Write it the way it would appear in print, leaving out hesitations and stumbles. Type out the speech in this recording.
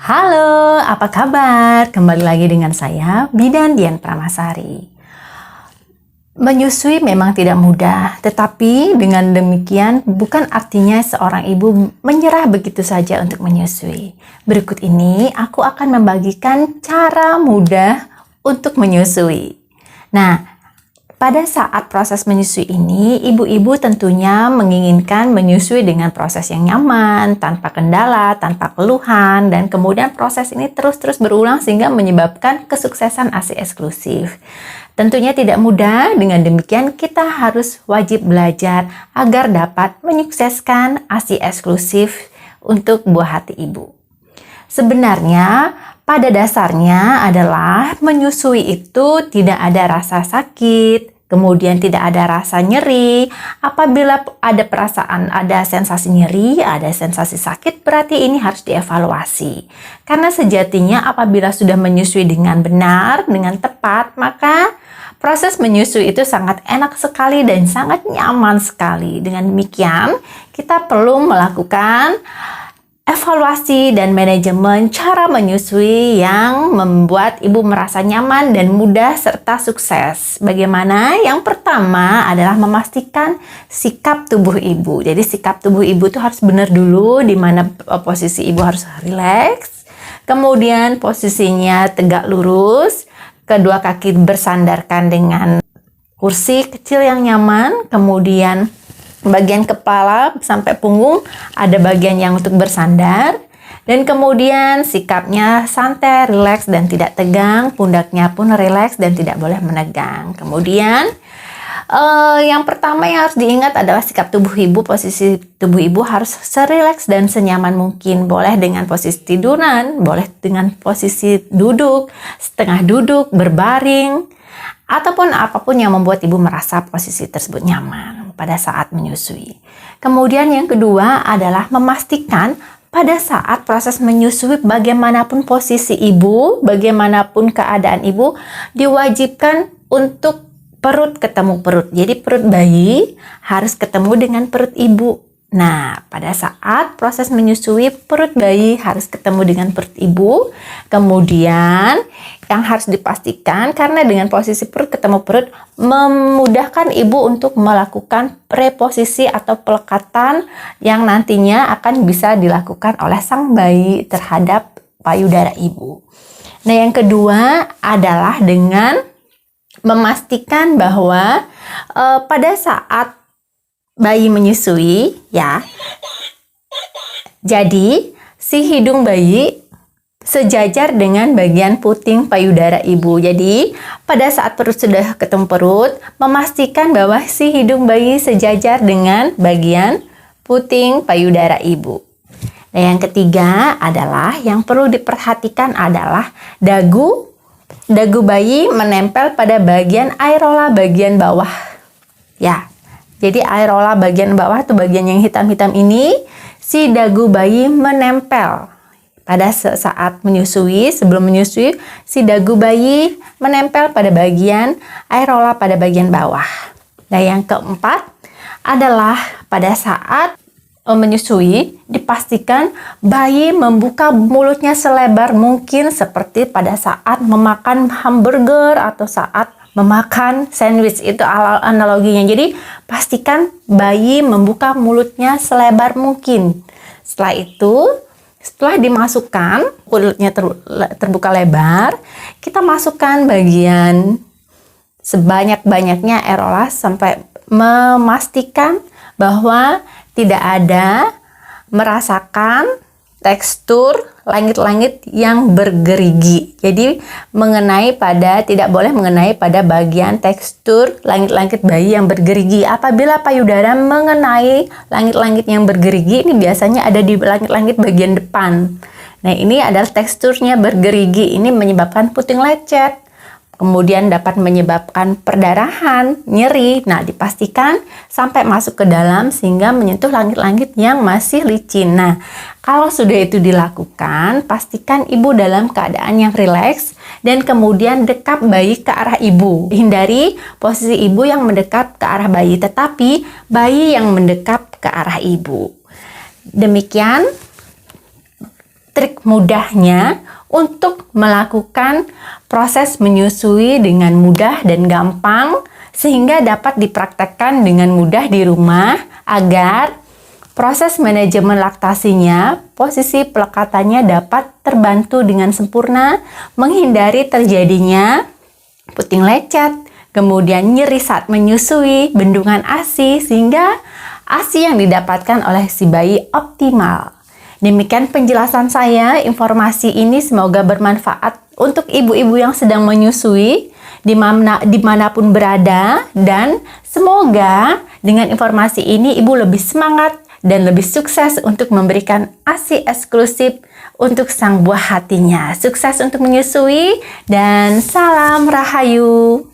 Halo, apa kabar? Kembali lagi dengan saya, Bidan Dian Pramasari. Menyusui memang tidak mudah, tetapi dengan demikian bukan artinya seorang ibu menyerah begitu saja untuk menyusui. Berikut ini aku akan membagikan cara mudah untuk menyusui. Nah, pada saat proses menyusui ini, ibu-ibu tentunya menginginkan menyusui dengan proses yang nyaman, tanpa kendala, tanpa keluhan, dan kemudian proses ini terus-terus berulang sehingga menyebabkan kesuksesan ASI eksklusif. Tentunya tidak mudah, dengan demikian kita harus wajib belajar agar dapat menyukseskan ASI eksklusif untuk buah hati ibu. Sebenarnya, pada dasarnya adalah menyusui itu tidak ada rasa sakit, kemudian tidak ada rasa nyeri. Apabila ada perasaan, ada sensasi nyeri, ada sensasi sakit, berarti ini harus dievaluasi. Karena sejatinya apabila sudah menyusui dengan benar, dengan tepat, maka proses menyusui itu sangat enak sekali dan sangat nyaman sekali. Dengan demikian, kita perlu melakukan evaluasi dan manajemen cara menyusui yang membuat ibu merasa nyaman dan mudah serta sukses. Bagaimana? Yang pertama adalah memastikan sikap tubuh ibu. Jadi sikap tubuh ibu itu harus benar dulu, di mana posisi ibu harus rileks. Kemudian posisinya tegak lurus, kedua kaki bersandarkan dengan kursi kecil yang nyaman, kemudian bagian kepala sampai punggung ada bagian yang untuk bersandar, dan kemudian sikapnya santai, rileks dan tidak tegang, pundaknya pun rileks dan tidak boleh menegang. Kemudian yang pertama yang harus diingat adalah sikap tubuh ibu. Posisi tubuh ibu harus serileks dan senyaman mungkin. Boleh dengan posisi tiduran, boleh dengan posisi duduk, setengah duduk, berbaring, ataupun apapun yang membuat ibu merasa posisi tersebut nyaman pada saat menyusui. Kemudian yang kedua adalah memastikan pada saat proses menyusui bagaimanapun posisi ibu, bagaimanapun keadaan ibu, diwajibkan untuk perut ketemu perut. Jadi perut bayi harus ketemu dengan perut ibu. Nah, pada saat proses menyusui, perut bayi harus ketemu dengan perut ibu. Kemudian yang harus dipastikan, karena dengan posisi perut ketemu perut memudahkan ibu untuk melakukan reposisi atau pelekatan yang nantinya akan bisa dilakukan oleh sang bayi terhadap payudara ibu. Nah, yang kedua adalah dengan memastikan bahwa pada saat bayi menyusui, ya, jadi si hidung bayi sejajar dengan bagian puting payudara ibu. Jadi pada saat perut sudah ketemu perut, memastikan bahwa si hidung bayi sejajar dengan bagian puting payudara ibu. Nah, yang ketiga adalah yang perlu diperhatikan adalah dagu bayi menempel pada bagian areola bagian bawah. Ya, jadi areola bagian bawah itu bagian yang hitam-hitam ini, si dagu bayi menempel. Pada saat menyusui, sebelum menyusui, si dagu bayi menempel pada bagian areola pada bagian bawah. Nah, yang keempat adalah pada saat menyusui, dipastikan bayi membuka mulutnya selebar mungkin seperti pada saat memakan hamburger atau saat memakan sandwich. Itu analoginya. Jadi pastikan bayi membuka mulutnya selebar mungkin. Setelah itu, setelah dimasukkan mulutnya terbuka lebar, kita masukkan bagian sebanyak-banyaknya areola sampai memastikan bahwa tidak ada merasakan tekstur langit-langit yang bergerigi. Jadi tidak boleh mengenai pada bagian tekstur langit-langit bayi yang bergerigi. Apabila payudara mengenai langit-langit yang bergerigi, ini biasanya ada di langit-langit bagian depan. Nah, ini adalah teksturnya bergerigi. Ini menyebabkan puting lecet. Kemudian dapat menyebabkan perdarahan, nyeri. Nah, dipastikan sampai masuk ke dalam sehingga menyentuh langit-langit yang masih licin. Nah, kalau sudah itu dilakukan, pastikan ibu dalam keadaan yang rileks dan kemudian dekap bayi ke arah ibu. Hindari posisi ibu yang mendekat ke arah bayi, tetapi bayi yang mendekap ke arah ibu. Demikian trik mudahnya untuk melakukan proses menyusui dengan mudah dan gampang sehingga dapat dipraktekkan dengan mudah di rumah agar proses manajemen laktasinya, posisi pelekatannya dapat terbantu dengan sempurna, menghindari terjadinya puting lecet, kemudian nyeri saat menyusui, bendungan ASI, sehingga ASI yang didapatkan oleh si bayi optimal. Demikian penjelasan saya, informasi ini semoga bermanfaat untuk ibu-ibu yang sedang menyusui, dimanapun berada, dan semoga dengan informasi ini ibu lebih semangat dan lebih sukses untuk memberikan ASI eksklusif untuk sang buah hatinya. Sukses untuk menyusui dan salam rahayu.